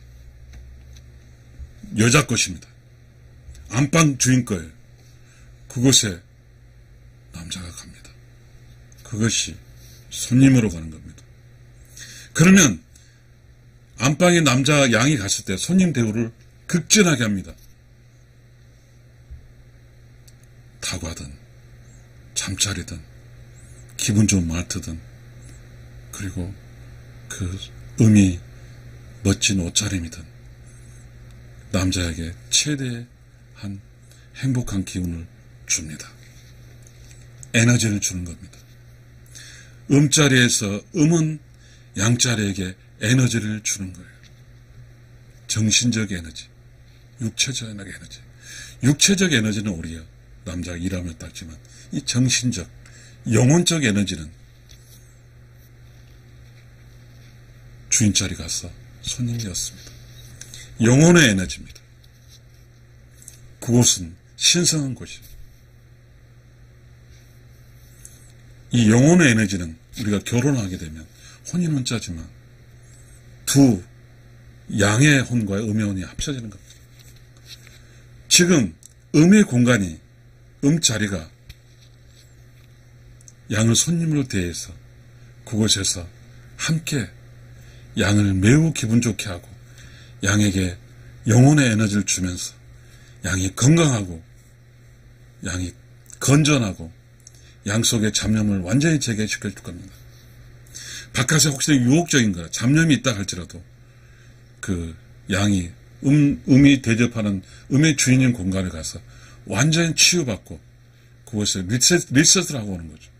여자 것입니다. 안방 주인 거예요. 그곳에 남자가 갑니다. 그것이 손님으로 가는 겁니다. 그러면 안방에 남자 양이 갔을 때 손님 대우를 극진하게 합니다. 다과든 잠자리든 기분 좋은 말투든 그리고 그 멋진 옷차림이든 남자에게 최대한 행복한 기운을 줍니다. 에너지를 주는 겁니다. 음자리에서 음은 양자리에게 에너지를 주는 거예요. 정신적 에너지, 육체적 에너지. 육체적 에너지는 우리가 남자가 일하면 닦지만 이 정신적, 영혼적 에너지는 주인 자리 가서 손님이었습니다. 영혼의 에너지입니다. 그곳은 신성한 곳이에요. 이 영혼의 에너지는 우리가 결혼하게 되면 혼인은 짜지만 두 양의 혼과의 음의 혼이 합쳐지는 겁니다. 지금 음의 공간이 자리가 양을 손님으로 대해서 그곳에서 함께 양을 매우 기분 좋게 하고 양에게 영혼의 에너지를 주면서 양이 건강하고 양이 건전하고 양 속의 잡념을 완전히 제거시켜 줄 겁니다. 바깥에 혹시 유혹적인 거 잡념이 있다 할지라도 그 양이 음이 대접하는 음의 주인인 공간에 가서 완전히 치유받고 그곳에 리셋을 하고 오는 거죠.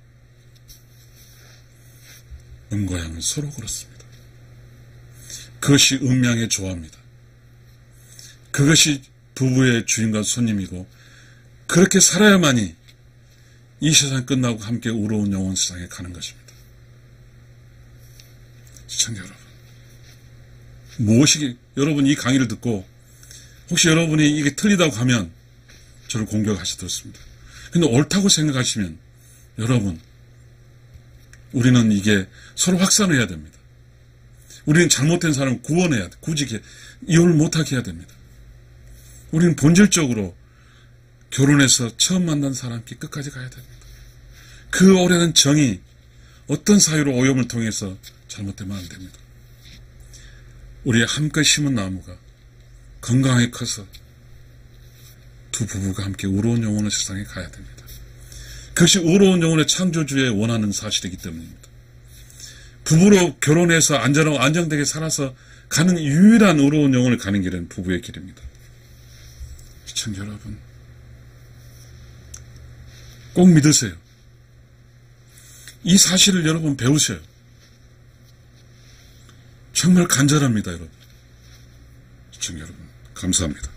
음과 양은 서로 그렇습니다. 그것이 음양의 조화입니다. 그것이 부부의 주인과 손님이고 그렇게 살아야만이 이 세상 끝나고 함께 우러운 영원 세상에 가는 것입니다. 시청자 여러분, 무엇이 여러분 이 강의를 듣고 혹시 여러분이 이게 틀리다고 하면 저를 공격하시더습니다. 근데 옳다고 생각하시면 여러분, 우리는 이게 서로 확산해야 됩니다. 우리는 잘못된 사람을 구원해야 돼. 굳이 이혼을 못하게 해야 됩니다. 우리는 본질적으로 결혼해서 처음 만난 사람께 끝까지 가야 됩니다. 그 오래된 정이 어떤 사유로 오염을 통해서 잘못되면 안 됩니다. 우리의 함께 심은 나무가 건강하게 커서 두 부부가 함께 의로운 영혼의 세상에 가야 됩니다. 그것이 의로운 영혼의 창조주의 원하는 사실이기 때문입니다. 부부로 결혼해서 안전하고 안정되게 살아서 가는 유일한 의로운 영혼을 가는 길은 부부의 길입니다. 시청자 여러분, 꼭 믿으세요. 이 사실을 여러분 배우세요. 정말 간절합니다, 여러분. 시청자 여러분, 감사합니다.